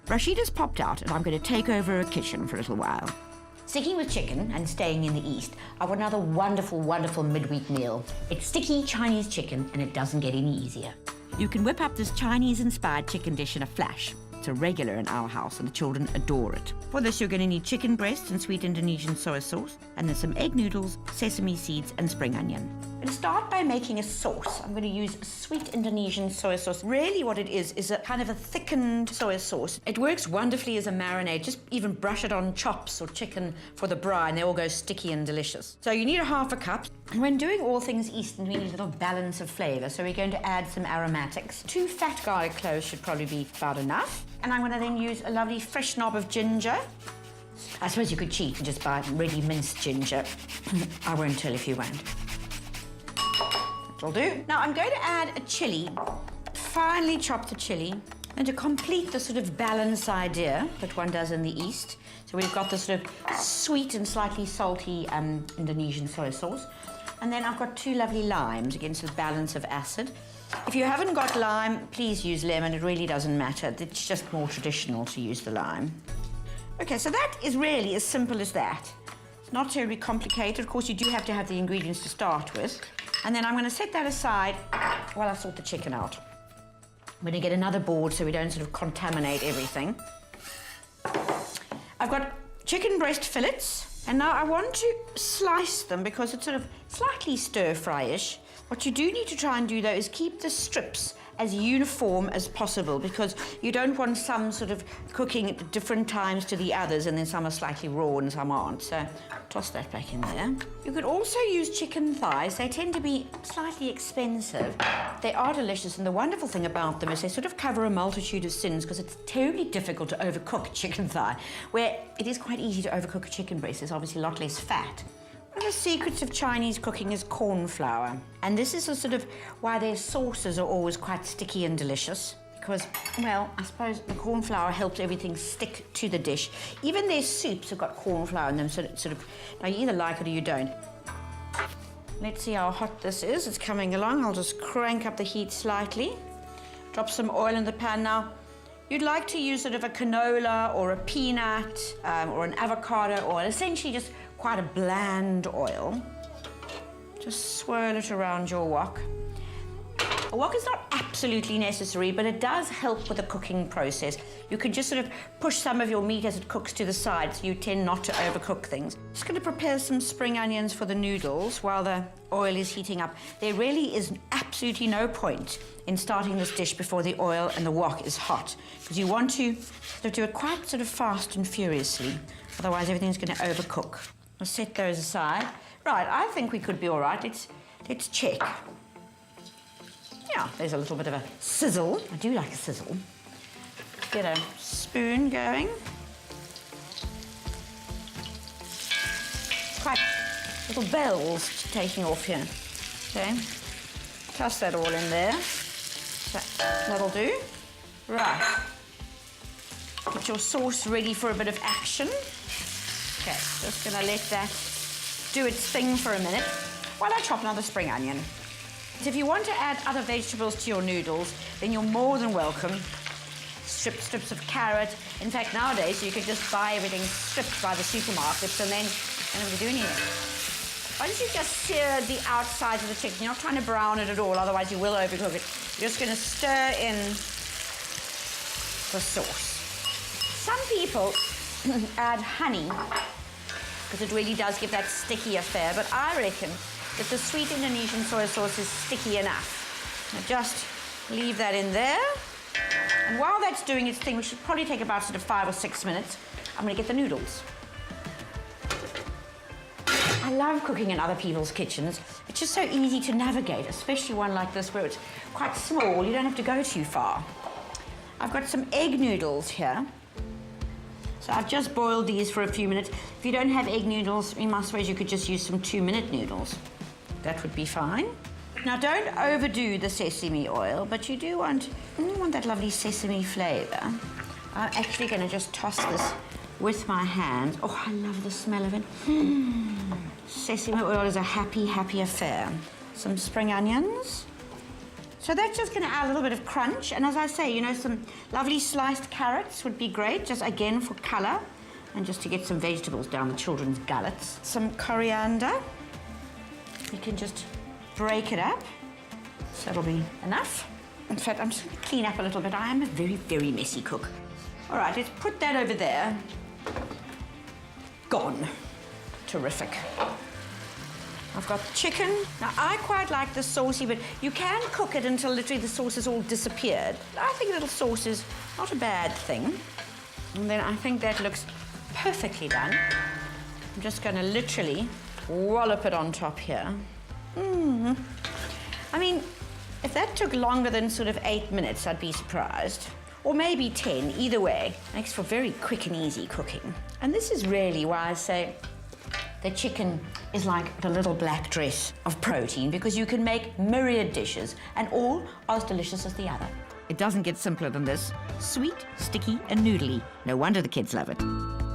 Rashida's popped out and I'm going to take over her kitchen for a little while. Sticking with chicken and staying in the East, I've got another wonderful, wonderful midweek meal. It's sticky Chinese chicken and it doesn't get any easier. You can whip up this Chinese-inspired chicken dish in a flash. It's a regular in our house and the children adore it. For this, you're going to need chicken breasts and sweet Indonesian soy sauce, and then some egg noodles, sesame seeds, and spring onion. I'm going to start by making a sauce. I'm going to use sweet Indonesian soy sauce. Really what it is a kind of a thickened soy sauce. It works wonderfully as a marinade. Just even brush it on chops or chicken for the brine. They all go sticky and delicious. So you need a half a cup. And when doing all things Eastern, we need a little balance of flavour. So we're going to add some aromatics. 2 fat garlic cloves should probably be about enough. And I'm going to then use a lovely fresh knob of ginger. I suppose you could cheat and just buy ready minced ginger. I won't tell if you won't. That'll do. Now I'm going to add a chilli, finely chopped the chilli, and to complete the sort of balance idea that one does in the East. So we've got the sort of sweet and slightly salty Indonesian soy sauce. And then I've got 2 lovely limes against the balance of acid. If you haven't got lime, please use lemon. It really doesn't matter. It's just more traditional to use the lime. Okay, so that is really as simple as that. It's not terribly complicated. Of course, you do have to have the ingredients to start with. And then I'm going to set that aside while I sort the chicken out. I'm going to get another board so we don't sort of contaminate everything. I've got chicken breast fillets, and now I want to slice them because it's sort of slightly stir-fry-ish. What you do need to try and do, though, is keep the strips as uniform as possible because you don't want some sort of cooking at different times to the others and then some are slightly raw and some aren't. So toss that back in there. You could also use chicken thighs. They tend to be slightly expensive. They are delicious, and the wonderful thing about them is they sort of cover a multitude of sins because it's terribly difficult to overcook chicken thigh, where it is quite easy to overcook a chicken breast. There's obviously a lot less fat. One of the secrets of Chinese cooking is corn flour. And this is a sort of why their sauces are always quite sticky and delicious. Because, well, I suppose the corn flour helps everything stick to the dish. Even their soups have got corn flour in them, so it's sort of, now you either like it or you don't. Let's see how hot this is. It's coming along. I'll just crank up the heat slightly. Drop some oil in the pan now. You'd like to use sort of a canola or a peanut or an avocado oil, essentially just quite a bland oil. Just swirl it around your wok. A wok is not absolutely necessary, but it does help with the cooking process. You can just sort of push some of your meat as it cooks to the side, so you tend not to overcook things. Just going to prepare some spring onions for the noodles while the oil is heating up. There really is absolutely no point in starting this dish before the oil and the wok is hot, because you want to do it quite sort of fast and furiously, otherwise everything's going to overcook. I'll set those aside. Right, I think we could be all right. Let's check. Yeah, there's a little bit of a sizzle. I do like a sizzle. Get a spoon going. Quite little bells taking off here. Okay, toss that all in there. So that'll do. Right. Get your sauce ready for a bit of action. Okay, just gonna let that do its thing for a minute while I chop another spring onion. So if you want to add other vegetables to your noodles, then you're more than welcome. Strips of carrot. In fact, nowadays you can just buy everything stripped by the supermarkets and then you don't have to do anything. Once you've just seared the outside of the chicken, you're not trying to brown it at all, otherwise you will overcook it. You're just going to stir in the sauce. Some people add honey, because it really does give that sticky affair, but I reckon that the sweet Indonesian soy sauce is sticky enough. Now just leave that in there. And while that's doing its thing, we should probably take about sort of 5 or 6 minutes. I'm going to get the noodles. I love cooking in other people's kitchens. It's just so easy to navigate, especially one like this where it's quite small. You don't have to go too far. I've got some egg noodles here. So I've just boiled these for a few minutes. If you don't have egg noodles, I suppose you could just use some 2-minute noodles. That would be fine. Now don't overdo the sesame oil, but you want that lovely sesame flavour. I'm actually going to just toss this with my hands. Oh, I love the smell of it. Sesame oil is a happy, happy affair. Some spring onions. So that's just going to add a little bit of crunch. And as I say, you know, some lovely sliced carrots would be great, just again for colour and just to get some vegetables down the children's gullets. Some coriander. You can just break it up. So that'll be enough. In fact, I'm just going to clean up a little bit. I am a very, very messy cook. All right, let's put that over there. Gone. Terrific. I've got chicken. Now, I quite like the saucy, but you can cook it until literally the sauce has all disappeared. I think a little sauce is not a bad thing. And then I think that looks perfectly done. I'm just going to literally wallop it on top here. I mean, if that took longer than sort of 8 minutes, I'd be surprised. Or maybe 10, either way. Makes for very quick and easy cooking. And this is really why I say the chicken is like the little black dress of protein, because you can make myriad dishes and all are as delicious as the other. It doesn't get simpler than this. Sweet, sticky and noodly. No wonder the kids love it.